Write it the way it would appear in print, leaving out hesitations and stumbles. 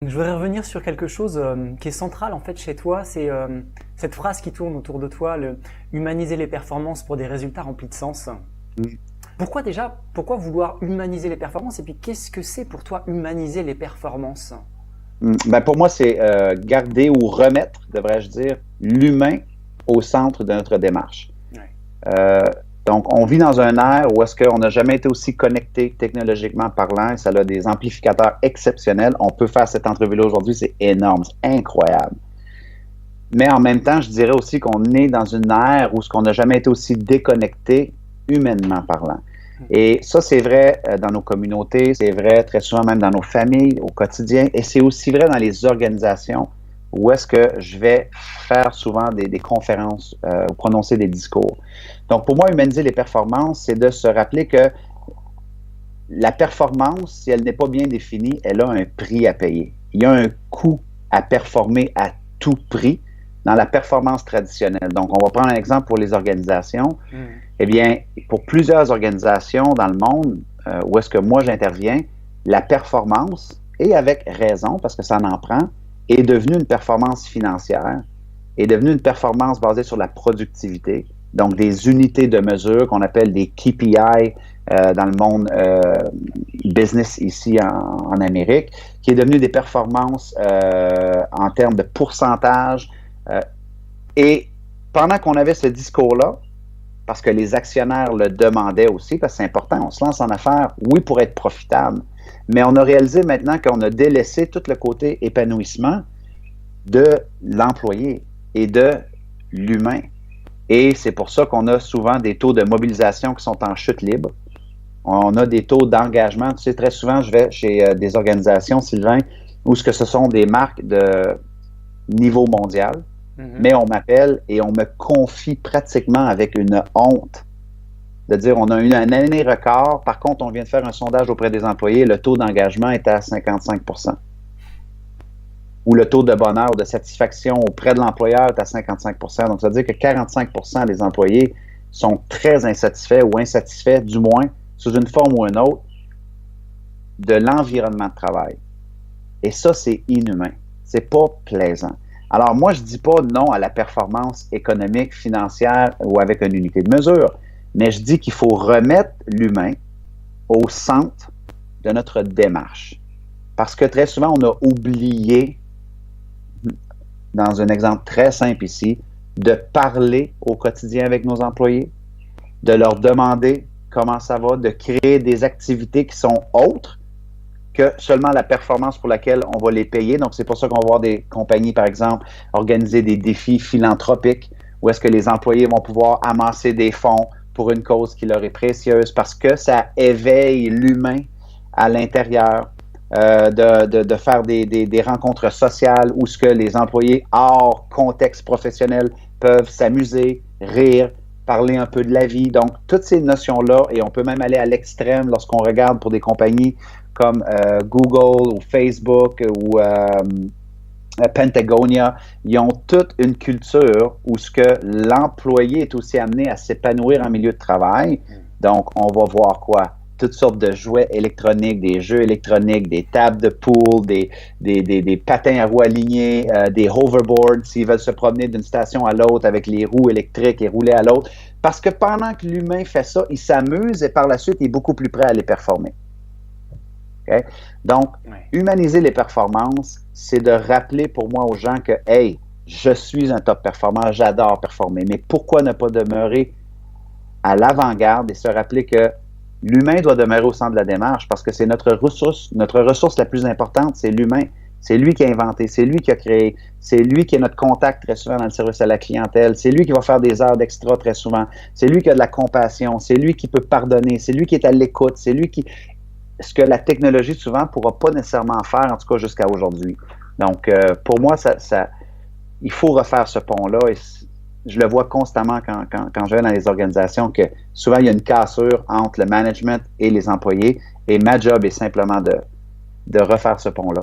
Je voudrais revenir sur quelque chose qui est central en fait chez toi, c'est cette phrase qui tourne autour de toi, le humaniser les performances pour des résultats remplis de sens. Mm. Pourquoi déjà, pourquoi vouloir humaniser les performances et puis qu'est-ce que c'est pour toi humaniser les performances? Ben pour moi, c'est garder ou remettre, devrais-je dire, l'humain au centre de notre démarche. Ouais. Euh, donc, on vit dans un ère où est-ce qu'on n'a jamais été aussi connecté technologiquement parlant, et ça a des amplificateurs exceptionnels. On peut faire cette entrevue-là aujourd'hui, c'est énorme, c'est incroyable. Mais en même temps, je dirais aussi qu'on est dans une ère où ce qu'on n'a jamais été aussi déconnecté humainement parlant. Et ça, c'est vrai dans nos communautés, c'est vrai très souvent même dans nos familles, au quotidien, et c'est aussi vrai dans les organisations où est-ce que je vais faire souvent des conférences ou prononcer des discours. Donc, pour moi, humaniser les performances, c'est de se rappeler que la performance, si elle n'est pas bien définie, elle a un prix à payer. Il y a un coût à performer à tout prix dans la performance traditionnelle. Donc, on va prendre un exemple pour les organisations. Eh bien, pour plusieurs organisations dans le monde où est-ce que moi j'interviens, la performance, et avec raison, parce que ça en prend, est devenue une performance financière, est devenue une performance basée sur la productivité, donc des unités de mesure qu'on appelle des KPI dans le monde business ici en Amérique, qui est devenue des performances en termes de pourcentage. Et pendant qu'on avait ce discours-là, parce que les actionnaires le demandaient aussi, parce que c'est important, on se lance en affaires, oui, pour être profitable, mais on a réalisé maintenant qu'on a délaissé tout le côté épanouissement de l'employé et de l'humain. Et c'est pour ça qu'on a souvent des taux de mobilisation qui sont en chute libre. On a des taux d'engagement. Tu sais, très souvent, je vais chez des organisations, Sylvain, où ce sont des marques de niveau mondial. Mais on m'appelle et on me confie pratiquement avec une honte de dire on a eu une année record, par contre, on vient de faire un sondage auprès des employés, le taux d'engagement est à 55%. Ou le taux de bonheur ou de satisfaction auprès de l'employeur est à 55%. Donc, ça veut dire que 45% des employés sont très insatisfaits ou insatisfaits, du moins, sous une forme ou une autre, de l'environnement de travail. Et ça, c'est inhumain. C'est pas plaisant. Alors, moi, je ne dis pas non à la performance économique, financière ou avec une unité de mesure, mais je dis qu'il faut remettre l'humain au centre de notre démarche. Parce que très souvent, on a oublié, dans un exemple très simple ici, de parler au quotidien avec nos employés, de leur demander comment ça va, de créer des activités qui sont autres que seulement la performance pour laquelle on va les payer. Donc, c'est pour ça qu'on va voir des compagnies, par exemple, organiser des défis philanthropiques où est-ce que les employés vont pouvoir amasser des fonds pour une cause qui leur est précieuse parce que ça éveille l'humain à l'intérieur, de faire des rencontres sociales où ce que les employés hors contexte professionnel peuvent s'amuser, rire, parler un peu de la vie. Donc, toutes ces notions-là, et on peut même aller à l'extrême lorsqu'on regarde pour des compagnies comme Google ou Facebook ou Pentagonia, ils ont toute une culture où ce que l'employé est aussi amené à s'épanouir en milieu de travail. Donc, on va voir quoi? Toutes sortes de jouets électroniques, des jeux électroniques, des tables de pool, des patins à roues alignées, des hoverboards s'ils veulent se promener d'une station à l'autre avec les roues électriques et rouler à l'autre. Parce que pendant que l'humain fait ça, il s'amuse et par la suite, il est beaucoup plus prêt à les performer. Okay? Donc, humaniser les performances, c'est de rappeler pour moi aux gens que, hey, je suis un top performant, j'adore performer, mais pourquoi ne pas demeurer à l'avant-garde et se rappeler que l'humain doit demeurer au centre de la démarche parce que c'est notre ressource la plus importante, c'est l'humain. C'est lui qui a inventé, c'est lui qui a créé, c'est lui qui est notre contact très souvent dans le service à la clientèle, c'est lui qui va faire des heures d'extra très souvent, c'est lui qui a de la compassion, c'est lui qui peut pardonner, c'est lui qui est à l'écoute, c'est lui qui... Ce que la technologie, souvent, ne pourra pas nécessairement faire, en tout cas jusqu'à aujourd'hui. Donc, pour moi, il faut refaire ce pont-là. Et je le vois constamment quand je vais dans les organisations que souvent, il y a une cassure entre le management et les employés. Et ma job est simplement de refaire ce pont-là.